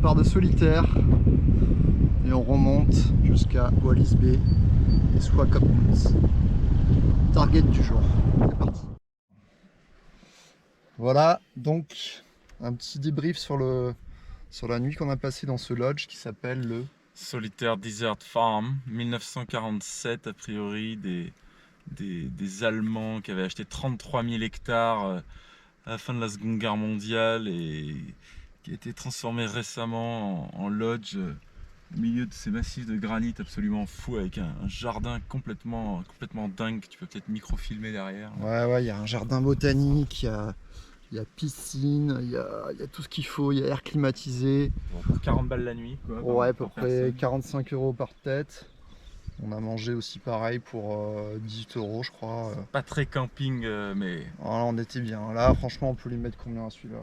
part de Solitaire et on remonte jusqu'à Wallis Bay et Swakopmund. Target du jour, c'est parti. Voilà, donc un petit débrief sur la nuit qu'on a passée dans ce lodge qui s'appelle le Solitaire Desert Farm, 1947 a priori, des Allemands qui avaient acheté 33 000 hectares à la fin de la Seconde Guerre mondiale et qui a été transformé récemment en lodge au milieu de ces massifs de granit absolument fous avec un jardin complètement dingue que tu peux peut-être microfilmer derrière. Ouais, il y a un jardin botanique, il y a piscine, il y a tout ce qu'il faut, il y a air climatisé. Bon, pour 40 balles la nuit, quoi. Ouais, à peu près personne. 45 € par tête. On a mangé aussi pareil pour 18 € je crois. Pas très camping, mais. Voilà, on était bien. Là, franchement, on peut lui mettre combien à celui-là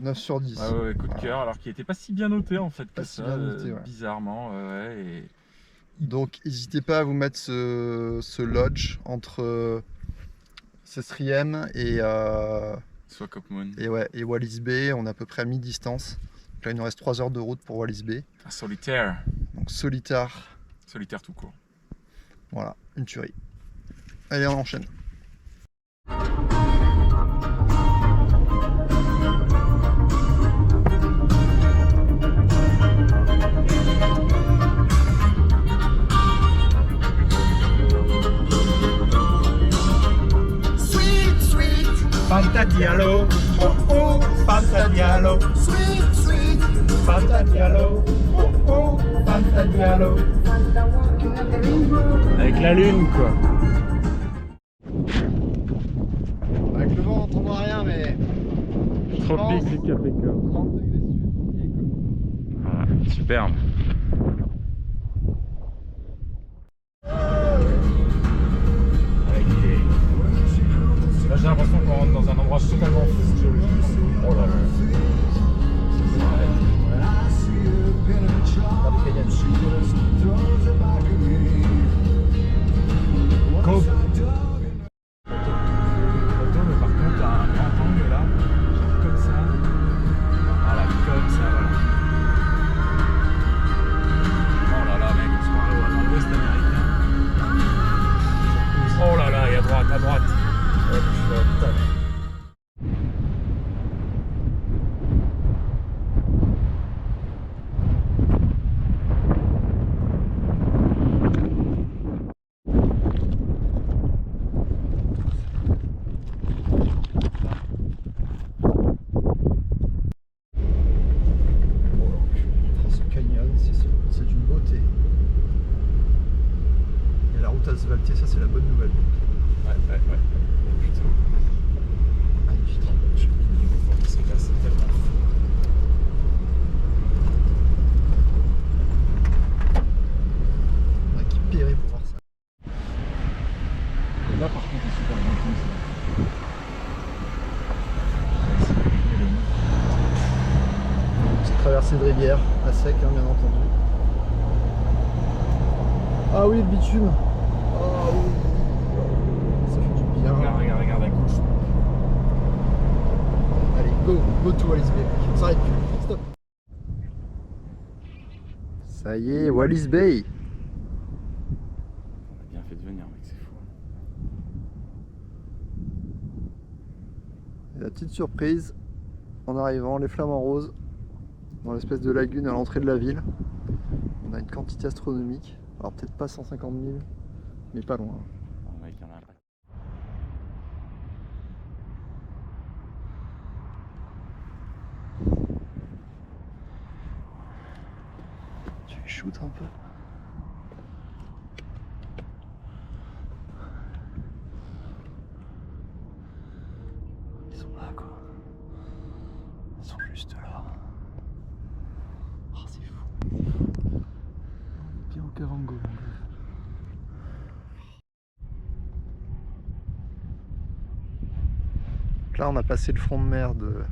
9 sur 10. Ouais, coup de cœur, alors qu'il était pas si bien noté en fait Pas que si ça, bien noté, ouais. bizarrement. Et... Donc, n'hésitez pas à vous mettre ce lodge entre Sestrième et Swakopmund. et Wallis Bay. On est à peu près à mi-distance. Donc là, il nous reste 3 heures de route pour Wallis Bay. Un solitaire. Donc, Solitaire. Solitaire tout court. Voilà, une tuerie. Allez, on enchaîne. Fanta Diallo, oh oh, Fanta Diallo, sweet, sweet, Fanta Diallo, oh oh, Fanta Diallo. Avec la lune, quoi. Avec le vent, on n'entend rien, mais. Tropique du Capricorne. 30 degrés sud, quoi. Voilà, superbe. Là, j'ai l'impression qu'on rentre dans un endroit totalement fou. Oh là là. Go. Photo, mais par contre, t'as un grand angle là, genre comme ça. Voilà, comme ça, voilà. Oh là là, mec, on se croirait dans l'Ouest américain. Oh là là, et à droite, à droite. Hop, tac. Ce canyon, c'est d'une beauté. Et la route asphaltée, ça c'est la bonne nouvelle. Ouais. Putain. Magnifique. C'est tellement fou. On a qui périr pour voir ça. Là, par contre, c'est super bien. Petite traversée de rivière, à sec, hein, bien entendu. Ah oui, le bitume. Ah oui. Ça fait du bien. Regarde la couche. Allez, go to Wallis Bay. On s'arrête plus. Stop. Ça y est, Wallis Bay. On a bien fait de venir, mec, c'est fou. Et la petite surprise, en arrivant, les flamants roses, dans l'espèce de lagune à l'entrée de la ville. On a une quantité astronomique. Alors peut-être pas 150 000, mais pas loin. Oh, mec, il y en a pas. Tu les shootes un peu. Ils sont là, quoi. Ils sont juste là. Oh, c'est fou. Bien au Kavango. Donc là, on a passé le front de mer de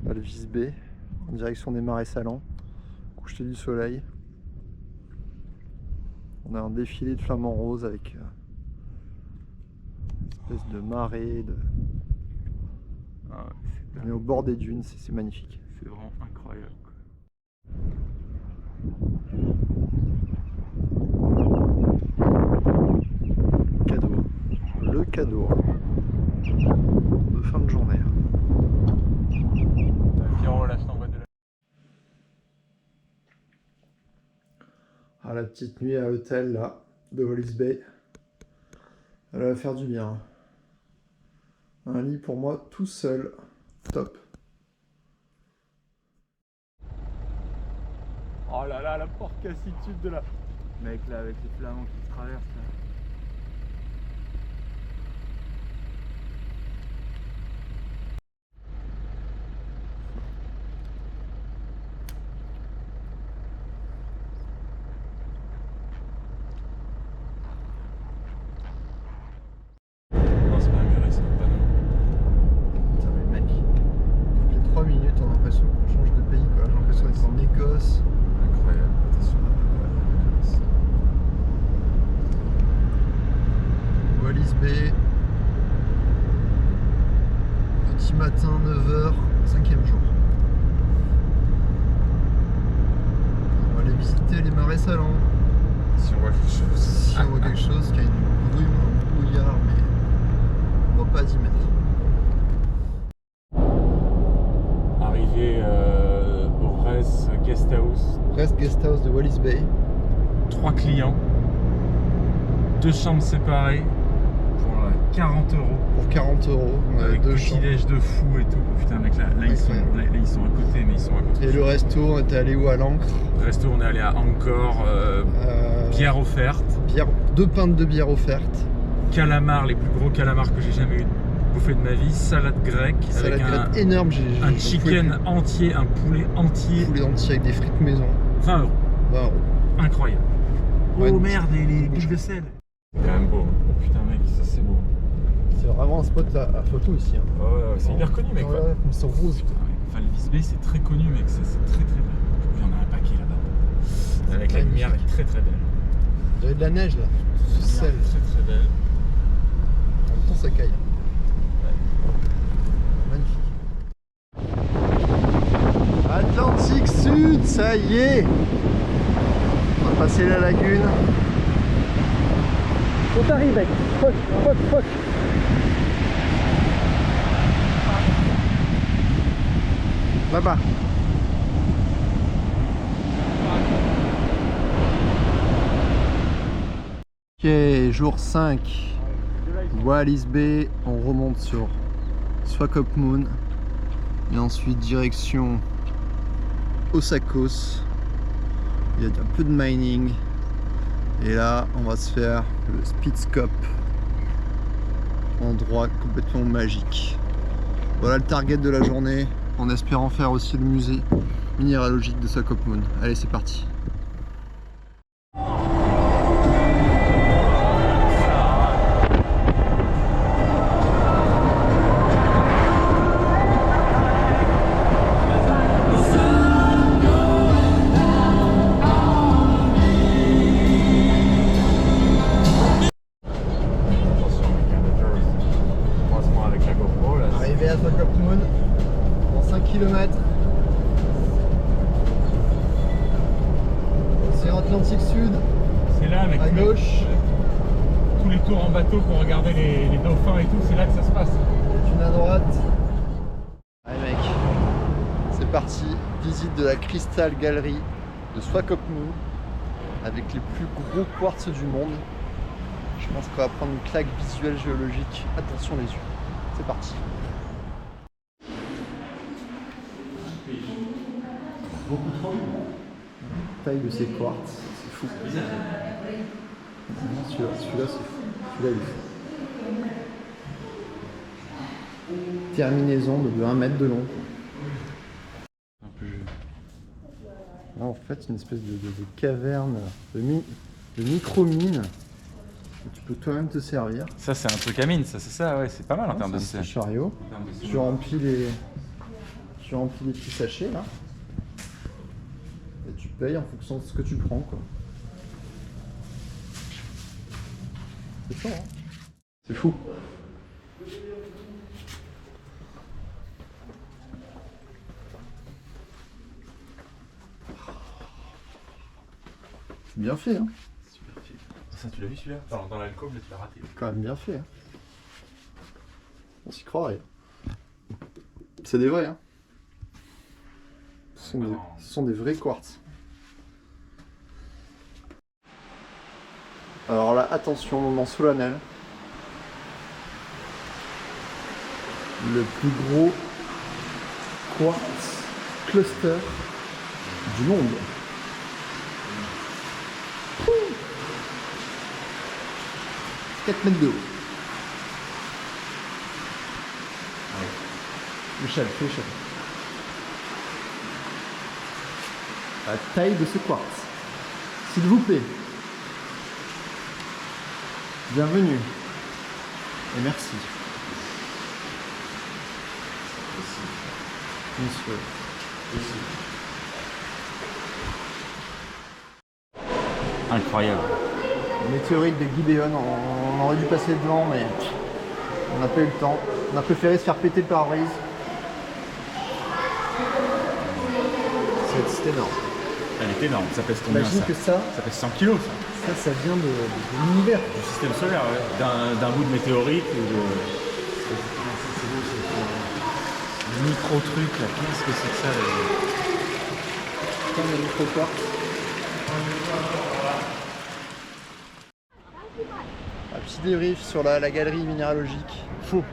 Walvis Bay en direction des marais salants, coucher du soleil. On a un défilé de flamants roses avec une espèce de marée. Ah ouais, On est au bord des dunes, c'est magnifique. c'est vraiment incroyable. Cadeau. Le cadeau de fin de journée. Pierrot, là, je t'envoie de la... Ah, la petite nuit à l'hôtel là, de Wallis Bay. Elle va faire du bien. Un lit pour moi tout seul. Top. Oh là là, la porcassitude de la... Mec, là, avec les flamands qui traversent, là. Non, c'est pas un mur, c'est un panneau. Putain, mais mec, toutes les 3 minutes, on a l'impression qu'on change de pays, quoi. J'ai l'impression d'être en Écosse. Incroyable, attention. Wallis Bay. Petit matin, 9h, 5e jour. On va aller visiter les marais salants. Si on voit quelque chose. Si on voit quelque chose, qu'il y a une brume, un brouillard, mais on va pas 10 mètres. Arrivé au Rest Guest House. Rest Guest House de Wallis Bay. 3 clients. 2 chambres séparées. Pour 40 €. Pour 40 €, on a Avec 2 petit chambres. déj de fou et tout. Putain mec, là ils sont à côté, mais ils sont à côté. Et le resto, on était allé où? À l'Ancre. Resto, on est allé à Angkor, bière offerte, Bière, 2 pintes de bière offertes. calamars, les plus gros calamars que j'ai jamais bouffé de ma vie, salade grecque, Salade avec grecque énorme. un chicken entier, un poulet entier, Poulet entier avec des frites maison. 20 €. 20 €. Incroyable. Ouais. Oh merde, et les bouches de sel. C'est quand même beau. Oh putain mec, ça c'est beau. C'est vraiment un spot à photo ici. Hein. Ouais, c'est hyper connu mec. Ouais, comme c'est rose. Enfin, le Wallis Bay c'est très connu mec, c'est très très bien. Il y en a un paquet là-bas. Avec la lumière est très très belle. Il y avait de la neige là. La Ce lumière sel. est très très belle. En même temps, ça caille. Magnifique. Atlantique Sud, ça y est. On va passer la lagune. On t'arrive mec. Fuck. Là-bas. Ok, jour 5. Wallis Bay, on remonte sur Swakopmund et ensuite direction Osakos. Il y a un peu de mining et là on va se faire le Spitskop, endroit complètement magique. Voilà le target de la journée, en espérant faire aussi le musée minéralogique de Swakopmund. Allez, c'est parti. Arrivé à Swakopmund, dans 5 km. Océan Atlantique Sud, C'est là mec. à gauche. Tous les tours en bateau pour regarder les dauphins et tout, c'est là que ça se passe. Une à droite. Allez mec, c'est parti. Visite de la Crystal Gallery de Swakopmund avec les plus gros quartz du monde. Je pense qu'on va prendre une claque visuelle géologique. Attention les yeux. C'est parti. Beaucoup trop. Taille de ces quartz, c'est fou. Non, celui-là c'est fou. Celui-là il est fou. Terminaison de 1 mètre de long. Là, en fait, c'est une espèce de caverne, de micro-mine. Tu peux toi-même te servir. Ça c'est un truc à mine, ça c'est ça, ouais, c'est pas mal en termes de C'est un sel. petit chariot. Tu remplis les petits sachets là. Et tu payes en fonction de ce que tu prends quoi. C'est fort hein. C'est fou. Bien fait, hein. Super fait. Ça, tu l'as vu celui-là? Dans l'alcôve, là, tu l'as raté. Quand même bien fait, hein. On s'y croirait. C'est des vrais, hein. Ce sont des vrais quartz. Alors là, attention, moment solennel. Le plus gros quartz cluster du monde. 4 mètres de haut. Michel, fais chaud. La taille de ce quartz. S'il vous plaît. Bienvenue. Et merci. Monsieur. Incroyable. Météorite de Gibeon, on aurait dû passer devant, mais on n'a pas eu le temps. On a préféré se faire péter le pare-brise. C'est énorme. Elle est énorme, ça pèse combien? Imagine Ça que ça pèse 100 kilos ça. Ça vient de l'univers. Du système solaire, ouais. D'un bout de météorite ou de... micro truc là, qu'est-ce que c'est que ça là? Comme le micro-quartz. Un petit débrief sur la galerie minéralogique. Fou.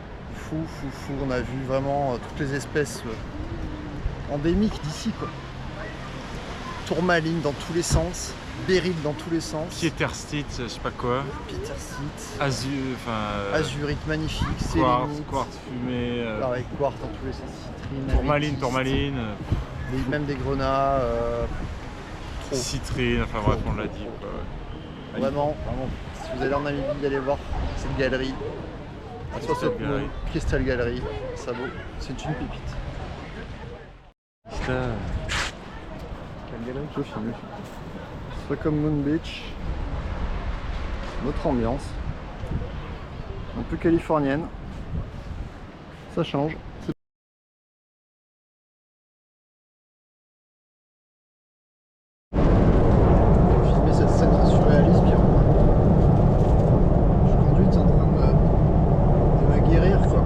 On a vu vraiment toutes les espèces endémiques d'ici, quoi. Tourmaline dans tous les sens, béryl dans tous les sens. Pieterstite, je sais pas quoi. Pieterstite. Azurite magnifique. quartz fumé. Pareil, quartz dans tous les sens. Citrine. Tourmaline. Même des grenats. Citrine, enfin bref, on l'a dit. Quoi, ouais. Vraiment. Si vous allez en Namibie, allez voir cette galerie. À Swakopmund, Crystal Gallery. Ça vaut. C'est une pépite. Putain. Quelle galerie que je filme. Swakopmund Beach. Notre ambiance. Un peu californienne. Ça change. Filmer cette scène surréaliste, Pierre. Je conduis, t'es en train de me guérir, quoi.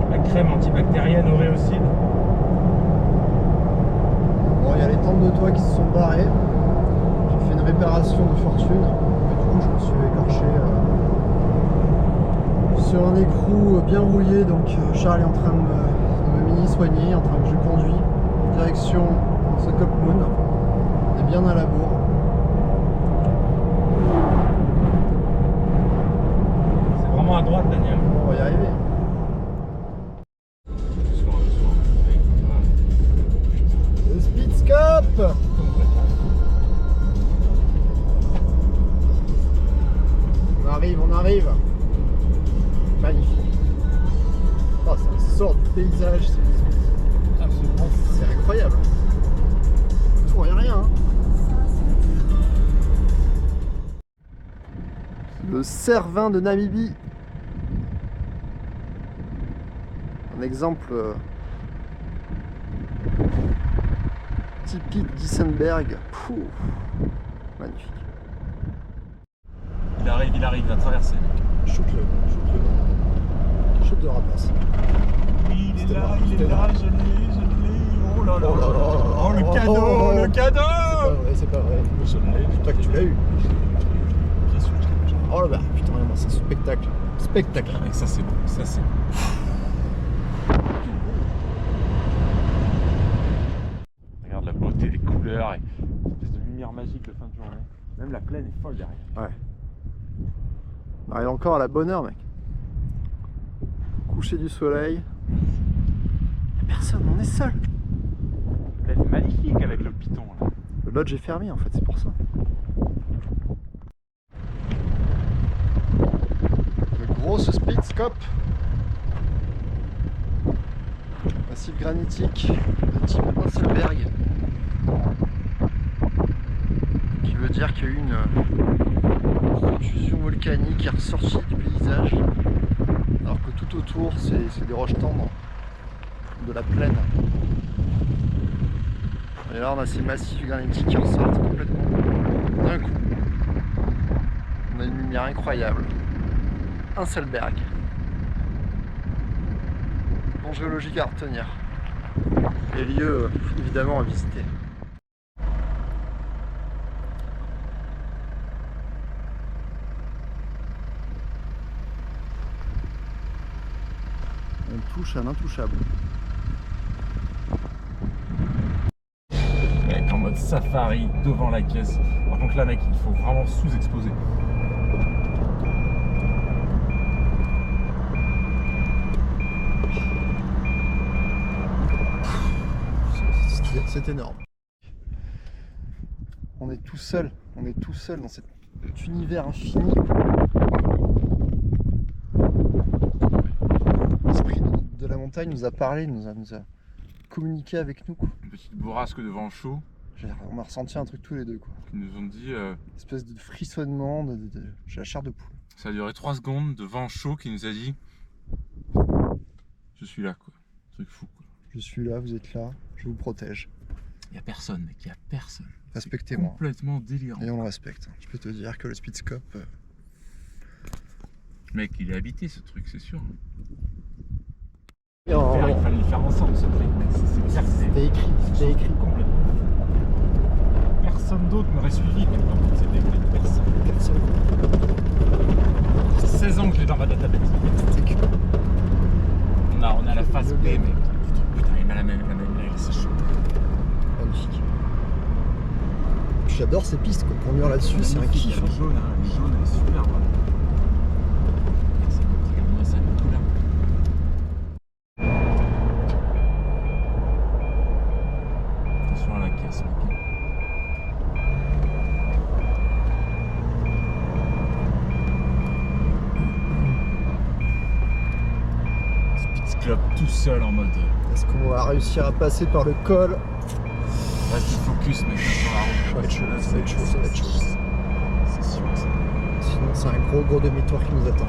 La crème antibactérienne Oréocide. Bon, il y a les tentes de toit qui se sont barrées. J'ai fait une réparation de fortune. Et du coup, je me suis écorché sur un écrou bien rouillé. Donc, Charles est en train de me mini-soigner, en train que je conduis. Direction Swakopmund. On est bien à la bourre. C'est vraiment à droite, Daniel. On va y arriver. Le Speedscope. On arrive. Magnifique. Oh, ça sort du paysage. C'est incroyable. Tout et rien. Hein. Le Cervin de Namibie. Un exemple typique d'Isenberg. Magnifique. Il arrive, il va traverser. Shoot-le. Shoot de rapace. Il est là, je l'ai. Oh là là. Oh, le cadeau. C'est pas vrai. J'espère que tu l'as eu. Oh là bah, putain, c'est un spectacle. Et ça c'est bon, Regarde la beauté des couleurs et une espèce de lumière magique de fin de journée. Même la plaine est folle derrière. Ouais. On arrive encore à la bonne heure, mec. Coucher du soleil. Personne, on est seul. La plaine est magnifique avec le piton là. Le lodge est fermé en fait, c'est pour ça. Le gros Speedscope. Massif granitique de type Hasselberg. Qui veut dire qu'il y a eu une protrusion volcanique qui est ressortie du paysage. Alors que tout autour c'est des roches tendres de la plaine. Et là, on a ces massifs granitiques qui ressortent complètement d'un coup. On a une lumière incroyable. Un seul berg. Bon géologique à retenir. Et lieux évidemment à visiter. On touche à l'intouchable. Mec, en mode safari devant la caisse. Par contre là mec, il faut vraiment sous-exposer. C'est énorme. On est tout seul dans cet univers infini. L'esprit de la montagne nous a parlé, nous a communiqué avec nous. Une petite bourrasque de vent chaud. On a ressenti un truc tous les deux. Quoi. Qui nous ont dit... Une espèce de frissonnement, j'ai la chair de poule. Ça a duré 3 secondes de vent chaud qui nous a dit... Je suis là quoi. Truc fou quoi. Je suis là, vous êtes là, je vous protège. Il n'y a personne mec, il n'y a personne. Respectez-moi. Complètement délirant. Et on le respecte. Je peux te dire que le Speedscope... Mec, il est habité ce truc, c'est sûr. Il fallait le faire ensemble ce truc. C'est clair que c'était écrit. Complètement. Personne d'autre n'aurait suivi. C'était écrit. Personne. C'est 16 ans que j'ai dans ma database. On a la phase B, mec. Putain, il m'a la même c'est chaud. Magnifique. J'adore ces pistes, quoi. Conduire là-dessus, c'est un kiff. Le jaune, elle est super. Voilà. Regarde-moi ça, le coup là. Attention à la caisse, mec. Speedscope tout seul en mode. Est-ce qu'on va réussir à passer par le col? Reste focus, mec, sur la route. Ça va être chaud. C'est sûr que ça. Sinon, c'est un gros demi-tour qui nous attend.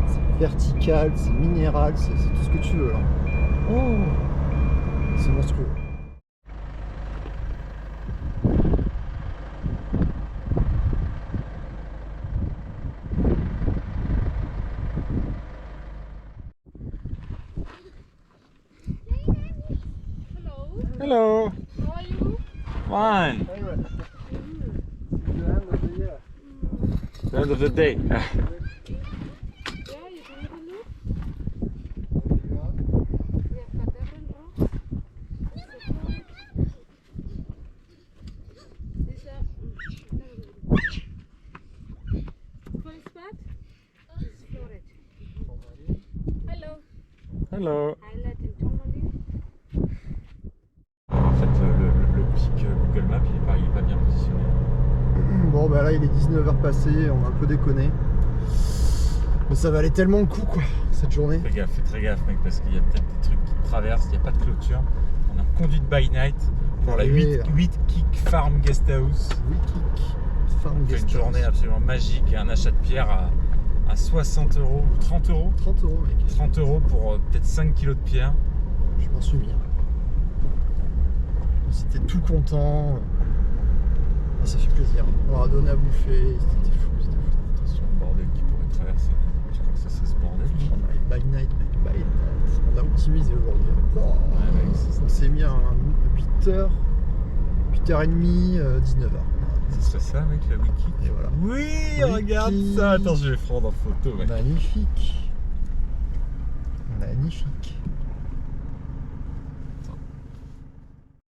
C'est vertical, c'est minéral, c'est tout ce que tu veux là. Oh, c'est monstrueux. Hello. How are you? Fine. The end of the day. Yeah, you can have a look. We have got different rocks. These are full spot. Storage. Hello. Hello. Highlight in Tourmaline. En fait, le pic Google Maps, il est pas bien positionné. Bon bah là il est 19h passé, on a un peu déconné. Mais ça valait tellement le coup quoi, cette journée. Fais très gaffe mec, parce qu'il y a peut-être des trucs qui te traversent, il n'y a pas de clôture. On a conduite by night pour la 8 Kick Farm Guest House. 8 Kick Farm On fait Guest une journée House. absolument magique et un achat de pierre à 60 € ou 30 €. 30 € mec. 30 € pour peut-être 5 kilos de pierre. Je m'en suis mis. C'était tout content. Ah, ça fait plaisir. On leur a donné à bouffer. C'était fou. Attention au bordel qui pourrait traverser. Tu crois que ça serait ce bordel? By night, mec. By night. On a optimisé aujourd'hui. Oh, Ouais, mec, on s'est mis à 8h, 8h30, 19h. Ce serait ça mec, la wiki. Et voilà. Oui, Wiki. regarde ça. Attends, je vais prendre en photo mec. Magnifique. Magnifique.